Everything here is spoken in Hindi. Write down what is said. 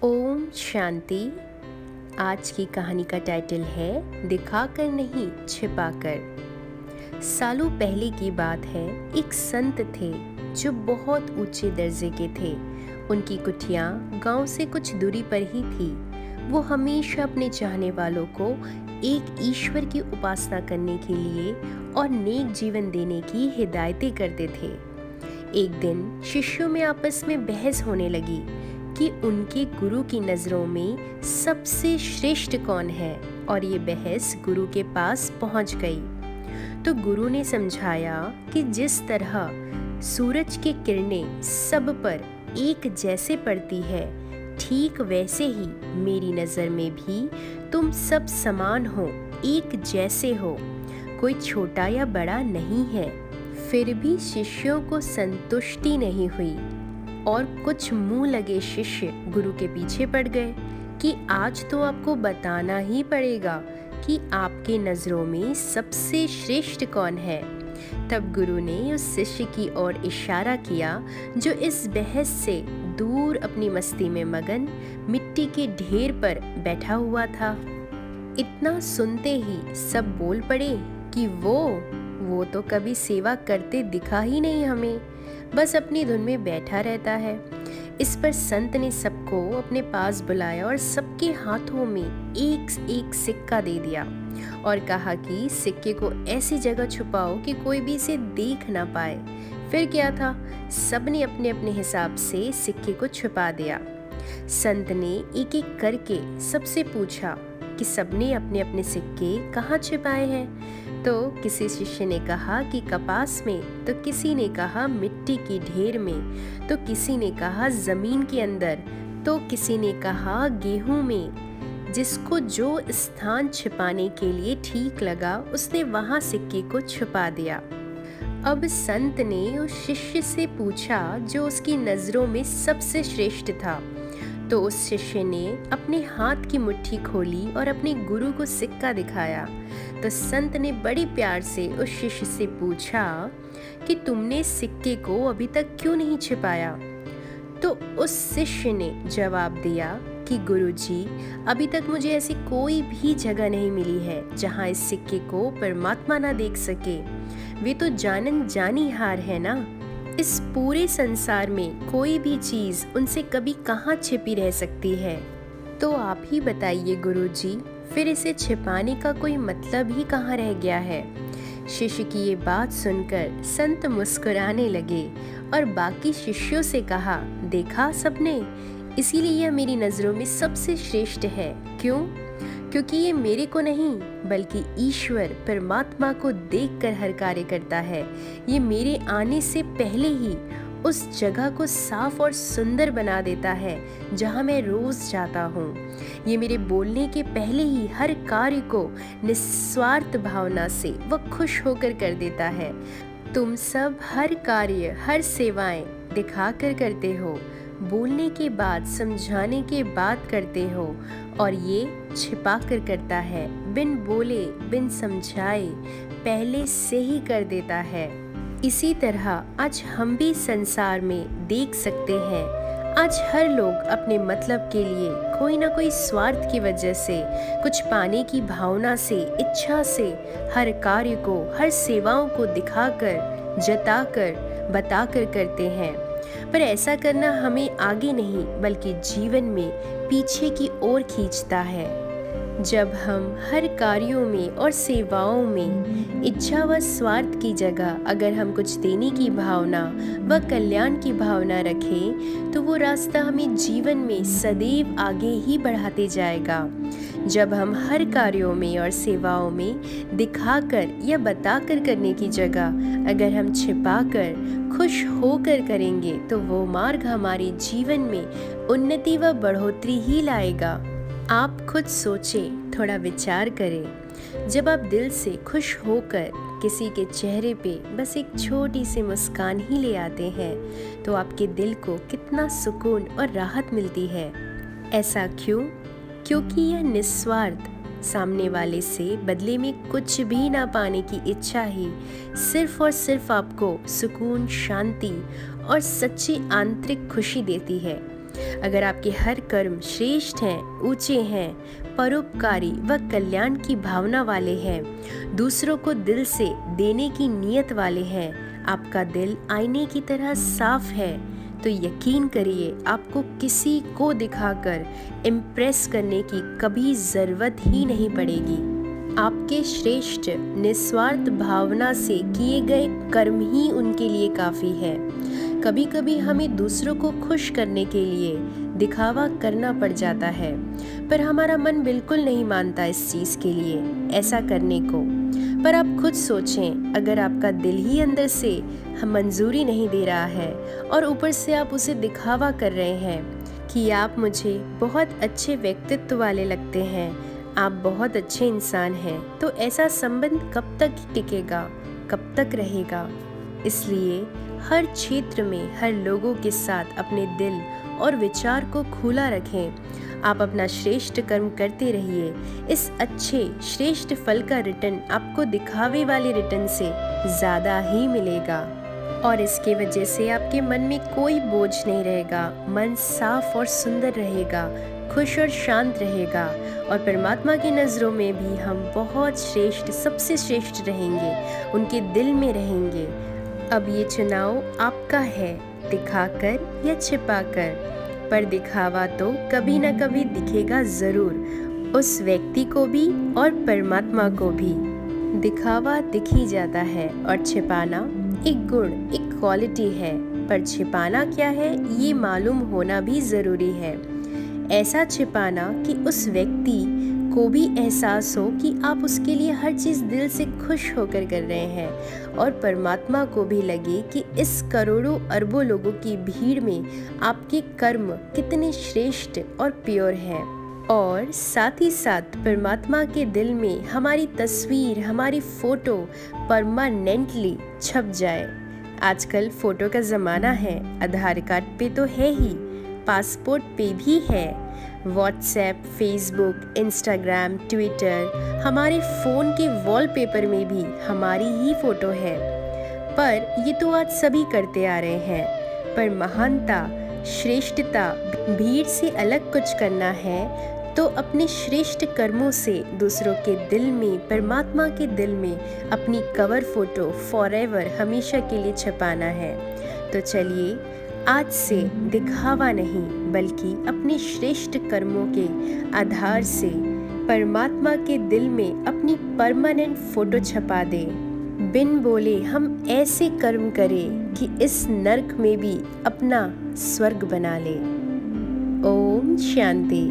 ओम शांति। आज की कहानी का टाइटल है दिखाकर नहीं छिपाकर। सालों पहले की बात है। एक संत थे जो बहुत ऊंचे दर्जे के थे। उनकी कुटिया गांव से कुछ दूरी पर ही थी। वो हमेशा अपने चाहने वालों को एक ईश्वर की उपासना करने के लिए और नेक जीवन देने की हिदायतें करते थे। एक दिन शिष्यों में आपस में बहस होने लगी कि उनके गुरु की नज़रों में सबसे श्रेष्ठ कौन है, और ये बहस गुरु के पास पहुंच गई। तो गुरु ने समझाया कि जिस तरह सूरज की किरणें सब पर एक जैसे पड़ती है, ठीक वैसे ही मेरी नज़र में भी तुम सब समान हो, एक जैसे हो, कोई छोटा या बड़ा नहीं है। फिर भी शिष्यों को संतुष्टि नहीं हुई और कुछ मुंह लगे शिष्य गुरु के पीछे पड़ गए कि आज तो आपको बताना ही पड़ेगा कि आपके नज़रों में सबसे श्रेष्ठ कौन है। तब गुरु ने उस शिष्य की ओर इशारा किया जो इस बहस से दूर अपनी मस्ती में मगन मिट्टी के ढेर पर बैठा हुआ था। इतना सुनते ही सब बोल पड़े कि वो तो कभी सेवा करते दिखा ही नहीं हमें, बस अपनी धुन में बैठा रहता है। इस पर संत ने सबको अपने पास बुलाया और सबके हाथों में एक एक सिक्का दे दिया और कहा कि सिक्के को ऐसी जगह छुपाओ कि कोई भी इसे देख ना पाए। फिर क्या था, सबने अपने अपने हिसाब से सिक्के को छुपा दिया। संत ने एक एक करके सबसे पूछा कि सबने अपने अपने सिक्के कहाँ छिपाए हैं। तो किसी शिष्य ने कहा कि कपास में, तो किसी ने कहा मिट्टी की ढेर में, तो किसी ने कहा जमीन के अंदर, तो किसी ने कहा गेहूं में। जिसको जो स्थान छिपाने के लिए ठीक लगा उसने वहां सिक्के को छुपा दिया। अब संत ने उस शिष्य से पूछा जो उसकी नजरों में सबसे श्रेष्ठ था। तो उस शिष्य ने अपने हाथ की मुट्ठी खोली और अपने गुरु को सिक्का दिखाया। तो संत ने बड़े प्यार से उस शिष्य से पूछा कि तुमने सिक्के को अभी तक क्यों नहीं छिपाया। तो उस शिष्य ने जवाब दिया कि गुरुजी, अभी तक मुझे ऐसी कोई भी जगह नहीं मिली है जहाँ इस सिक्के को परमात्मा ना देख सके। वे तो जानन जानी हार है ना। इस पूरे संसार में कोई भी चीज़ उनसे कभी कहाँ छिपी रह सकती है। तो आप ही बताइए गुरुजी, फिर इसे छिपाने का कोई मतलब ही कहाँ रह गया है। शिष्य की ये बात सुनकर संत मुस्कुराने लगे और बाकी शिष्यों से कहा, देखा सबने, इसीलिए यह मेरी नज़रों में सबसे श्रेष्ठ है। क्यों? क्योंकि ये मेरे को नहीं बल्कि ईश्वर परमात्मा को देखकर हर कार्य करता है। ये मेरे आने से पहले ही उस जगह को साफ और सुंदर बना देता है जहाँ मैं रोज जाता हूँ। ये मेरे बोलने के पहले ही हर कार्य को निस्वार्थ भावना से वह खुश होकर कर देता है। तुम सब हर कार्य, हर सेवाएं दिखाकर करते हो, बोलने के बाद, समझाने के बाद करते हो, और ये छिपा कर करता है, बिन बोले बिन समझाए पहले से ही कर देता है। इसी तरह आज हम भी संसार में देख सकते हैं, आज हर लोग अपने मतलब के लिए कोई ना कोई स्वार्थ की वजह से, कुछ पाने की भावना से, इच्छा से हर कार्य को, हर सेवाओं को दिखाकर, जताकर, बताकर करते हैं। पर ऐसा करना हमें आगे नहीं बल्कि जीवन में पीछे की ओर खींचता है। जब हम हर कार्यों में और सेवाओं में इच्छा व स्वार्थ की जगह अगर हम कुछ देने की भावना व कल्याण की भावना रखें तो वो रास्ता हमें जीवन में सदैव आगे ही बढ़ाते जाएगा। जब हम हर कार्यों में और सेवाओं में दिखाकर या बताकर करने की जगह अगर हम छिपाकर, खुश होकर करेंगे तो वो मार्ग हमारे जीवन में उन्नति व बढ़ोतरी ही लाएगा। आप खुद सोचें, थोड़ा विचार करें। जब आप दिल से खुश होकर किसी के चेहरे पे बस एक छोटी सी मुस्कान ही ले आते हैं तो आपके दिल को कितना सुकून और राहत मिलती है। ऐसा क्यों? क्योंकि यह निस्वार्थ, सामने वाले से बदले में कुछ भी ना पाने की इच्छा ही सिर्फ और सिर्फ आपको सुकून, शांति और सच्ची आंतरिक खुशी देती है। अगर आपके हर कर्म श्रेष्ठ हैं, ऊंचे हैं, परोपकारी व कल्याण की भावना वाले हैं, दूसरों को दिल से देने की नीयत वाले हैं, आपका दिल आईने की तरह साफ है, तो यकीन करिए आपको किसी को दिखाकर इम्प्रेस करने की कभी ज़रूरत ही नहीं पड़ेगी। आपके श्रेष्ठ निस्वार्थ भावना से किए गए कर्म ही उनके लिए काफ़ी है। कभी कभी हमें दूसरों को खुश करने के लिए दिखावा करना पड़ जाता है, पर हमारा मन बिल्कुल नहीं मानता इस चीज़ के लिए ऐसा करने को। पर आप खुद सोचें, अगर आपका दिल ही अंदर से मंजूरी नहीं दे रहा है और ऊपर से आप उसे दिखावा कर रहे हैं कि आप मुझे बहुत अच्छे व्यक्तित्व वाले लगते हैं, आप बहुत अच्छे इंसान हैं, तो ऐसा संबंध कब तक टिकेगा, कब तक रहेगा? इसलिए हर क्षेत्र में हर लोगों के साथ अपने दिल और विचार को खुला रखें। आप अपना श्रेष्ठ कर्म करते रहिए। इस अच्छे श्रेष्ठ फल का रिटर्न आपको दिखावे वाले रिटर्न से ज़्यादा ही मिलेगा और इसके वजह से आपके मन में कोई बोझ नहीं रहेगा। मन साफ और सुंदर रहेगा, खुश और शांत रहेगा और परमात्मा की नज़रों में भी हम बहुत श्रेष्ठ, सबसे श्रेष्ठ रहेंगे, उनके दिल में रहेंगे। अब ये चुनाव आपका है, दिखाकर या छिपाकर, पर दिखावा तो कभी ना कभी दिखेगा ज़रूर, उस व्यक्ति को भी और परमात्मा को भी। दिखावा दिख ही जाता है और छिपाना एक गुण, एक क्वालिटी है, पर छिपाना क्या है ये मालूम होना भी ज़रूरी है। ऐसा छिपाना कि उस व्यक्ति को भी एहसास हो कि आप उसके लिए हर चीज़ दिल से खुश होकर कर रहे हैं और परमात्मा को भी लगे कि इस करोड़ों अरबों लोगों की भीड़ में आपके कर्म कितने श्रेष्ठ और प्योर हैं। और साथ ही साथ परमात्मा के दिल में हमारी तस्वीर, हमारी फ़ोटो परमानेंटली छप जाए। आजकल फ़ोटो का ज़माना है, आधार कार्ड पे तो है ही, पासपोर्ट पे भी है, व्हाट्सएप, फेसबुक, इंस्टाग्राम, ट्विटर, हमारे फ़ोन के वॉलपेपर में भी हमारी ही फ़ोटो है। पर ये तो आज सभी करते आ रहे हैं, पर महानता, श्रेष्ठता, भीड़ से अलग कुछ करना है तो अपने श्रेष्ठ कर्मों से दूसरों के दिल में, परमात्मा के दिल में अपनी कवर फ़ोटो फॉरएवर, हमेशा के लिए छपाना है। तो चलिए आज से दिखावा नहीं बल्कि अपने श्रेष्ठ कर्मों के आधार से परमात्मा के दिल में अपनी परमानेंट फ़ोटो छपा दे। बिन बोले हम ऐसे कर्म करें कि इस नर्क में भी अपना स्वर्ग बना ले। ओम शांति।